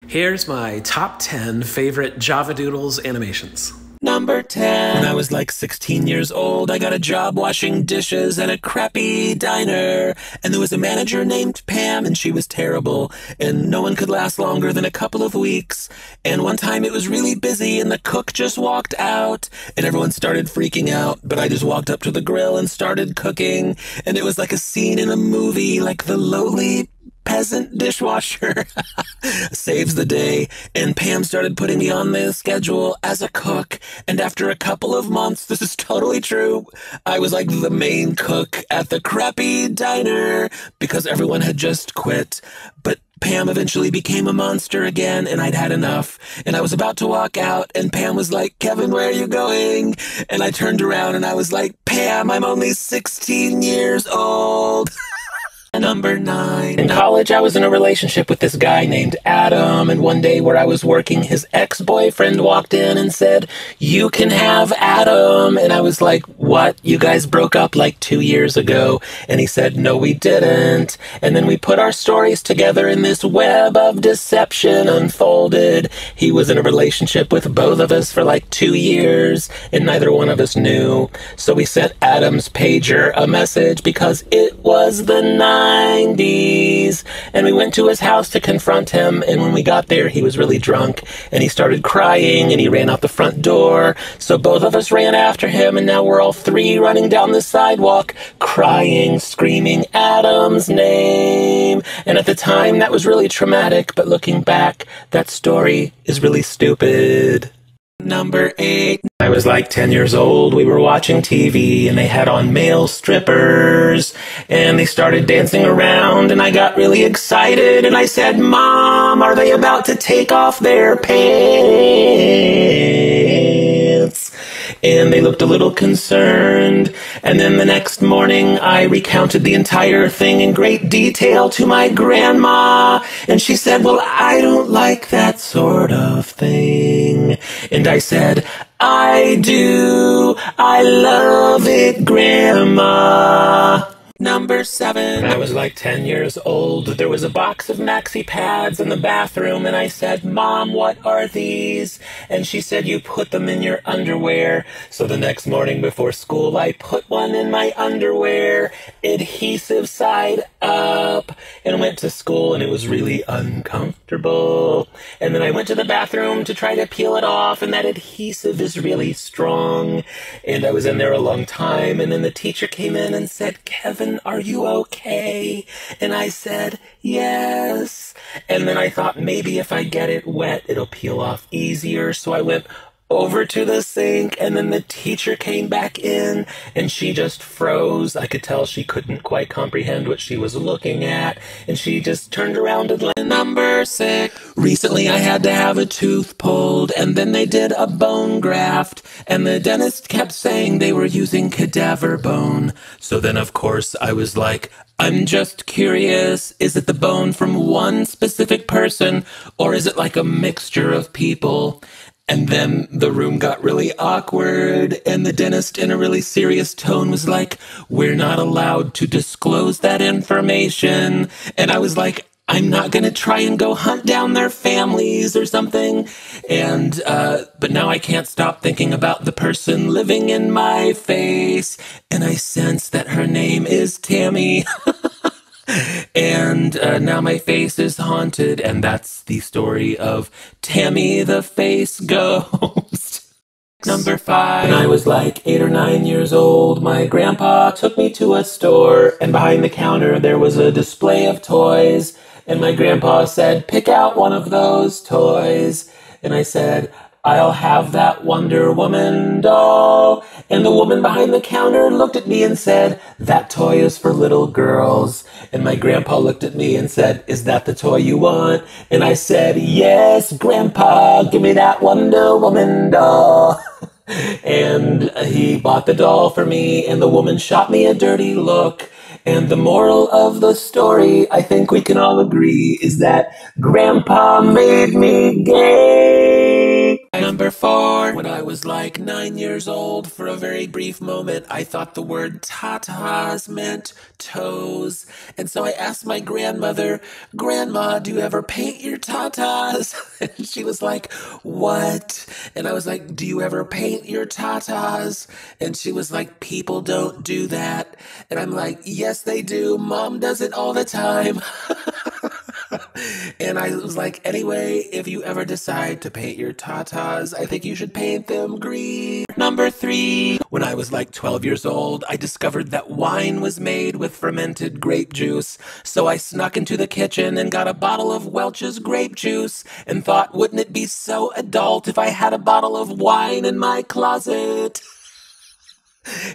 Here's my top 10 favorite Javadoodles animations. Number 10. When I was like 16 years old, I got a job washing dishes at a crappy diner. And there was a manager named Pam, and she was terrible. And no one could last longer than a couple of weeks. And one time it was really busy, and the cook just walked out. And everyone started freaking out. But I just walked up to the grill and started cooking. And it was like a scene in a movie, like the lowly peasant dishwasher saves the day. And Pam started putting me on the schedule as a cook, and after a couple of months, this is totally true, I was like the main cook at the crappy diner because everyone had just quit. But Pam eventually became a monster again, and I'd had enough. And I was about to walk out, and Pam was like, "Kevin, where are you going?" And I turned around and I was like, "Pam, I'm only 16 years old." Number 9. In college, I was in a relationship with this guy named Adam, and one day where I was working, his ex-boyfriend walked in and said, "You can have Adam." And I was like, "What? You guys broke up like 2 years ago?" And he said, "No, we didn't." And then we put our stories together, and this web of deception unfolded. He was in a relationship with both of us for like 2 years, and neither one of us knew. So we sent Adam's pager a message because it was the 90s, and we went to his house to confront him. And when we got there, he was really drunk, and he started crying, and he ran out the front door. So both of us ran after him, and now we're all three running down the sidewalk, crying, screaming Adam's name. And at the time, that was really traumatic, but looking back, that story is really stupid. Number 8. I was like 10 years old. We were watching TV, and they had on male strippers, and they started dancing around, and I got really excited, and I said, "Mom, are they about to take off their pants?" And they looked a little concerned. And then the next morning, I recounted the entire thing in great detail to my grandma. And she said, "Well, I don't like that sort of thing." And I said, "I do. I love it, Grandma." Number 7. When I was like 10 years old, there was a box of maxi pads in the bathroom, and I said, "Mom, what are these?" And she said, "You put them in your underwear." So the next morning before school, I put one in my underwear, adhesive side up, and went to school, and it was really uncomfortable. And then I went to the bathroom to try to peel it off, and that adhesive is really strong. And I was in there a long time, and then the teacher came in and said, "Kevin, are you okay?" And I said, "Yes." And then I thought maybe if I get it wet, it'll peel off easier. So I went over to the sink, and then the teacher came back in, and she just froze. I could tell she couldn't quite comprehend what she was looking at, and she just turned around and left. Number 6. Recently, I had to have a tooth pulled, and then they did a bone graft, and the dentist kept saying they were using cadaver bone. So then, of course, I was like, "I'm just curious, is it the bone from one specific person, or is it like a mixture of people?" And then the room got really awkward, and the dentist in a really serious tone was like, "We're not allowed to disclose that information." And I was like, I'm not going to try and go hunt down their families or something. And, but now I can't stop thinking about the person living in my face. And I sense that her name is Tammy. And now my face is haunted, and that's the story of Tammy the Face Ghost. Number 5. When I was like 8 or 9 years old, my grandpa took me to a store, and behind the counter there was a display of toys, and my grandpa said, "Pick out one of those toys." And I said, "I'll have that Wonder Woman doll." And the woman behind the counter looked at me and said, "That toy is for little girls." And my grandpa looked at me and said, "Is that the toy you want?" And I said, "Yes, Grandpa, give me that Wonder Woman doll." And he bought the doll for me, and the woman shot me a dirty look. And the moral of the story, I think we can all agree, is that Grandpa made me gay. Number before. When I was like 9 years old, for a very brief moment, I thought the word tatas meant toes. And so I asked my grandmother, "Grandma, do you ever paint your tatas?" And she was like, "What?" And I was like, "Do you ever paint your tatas?" And she was like, "People don't do that." And I'm like, "Yes, they do. Mom does it all the time." And I was like, "Anyway, if you ever decide to paint your tatas, I think you should paint them green." Number 3. When I was like 12 years old, I discovered that wine was made with fermented grape juice. So I snuck into the kitchen and got a bottle of Welch's grape juice and thought, wouldn't it be so adult if I had a bottle of wine in my closet?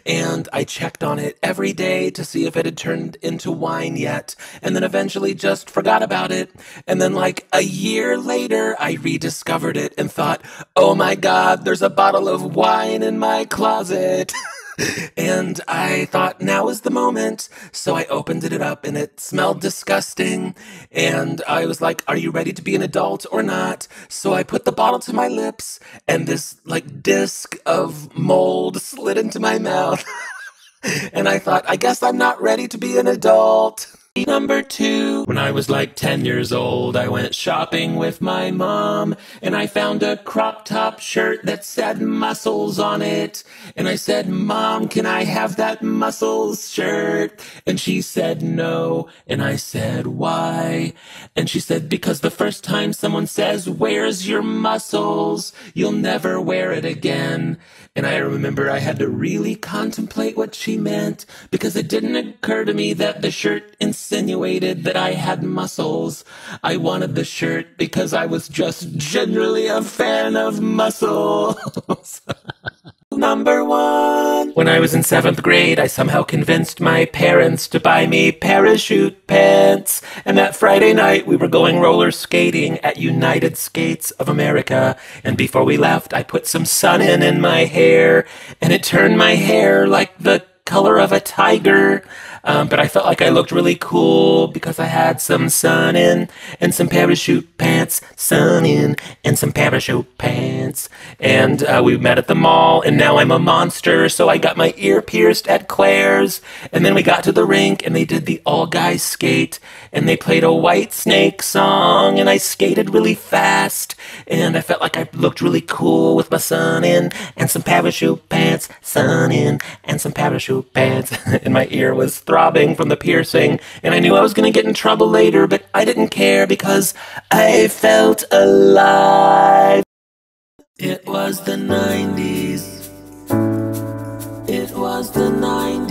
And I checked on it every day to see if it had turned into wine yet, and then eventually just forgot about it. And then like a year later, I rediscovered it and thought, oh my God, there's a bottle of wine in my closet. And I thought, now is the moment. So I opened it up and it smelled disgusting. And I was like, are you ready to be an adult or not? So I put the bottle to my lips and this like disc of mold slid into my mouth. And I thought, I guess I'm not ready to be an adult. Number 2. When I was like 10 years old, I went shopping with my mom, and I found a crop top shirt that said muscles on it. And I said, "Mom, can I have that muscles shirt?" And she said no. And I said, "Why?" And she said, "Because the first time someone says, 'Where's your muscles?' you'll never wear it again." And I remember I had to really contemplate what she meant, because it didn't occur to me that the shirt insinuated that I had muscles. I wanted the shirt because I was just generally a fan of muscles. Number 1. When I was in 7th grade, I somehow convinced my parents to buy me parachute pants. And that Friday night, we were going roller skating at United Skates of America. And before we left, I put some sun in my hair, and it turned my hair like the color of a tiger. But I felt like I looked really cool because I had some sun in and some parachute pants, sun in and some parachute pants. And we met at the mall, and now I'm a monster. So I got my ear pierced at Claire's, and then we got to the rink and they did the all guys skate, and they played a Whitesnake song, and I skated really fast, and I felt like I looked really cool with my sun in and some parachute pants, sun in and some parachute pants. And my ear was throbbing from the piercing, and I knew I was going to get in trouble later, but I didn't care because I felt alive. It was the 90s. It was the 90s.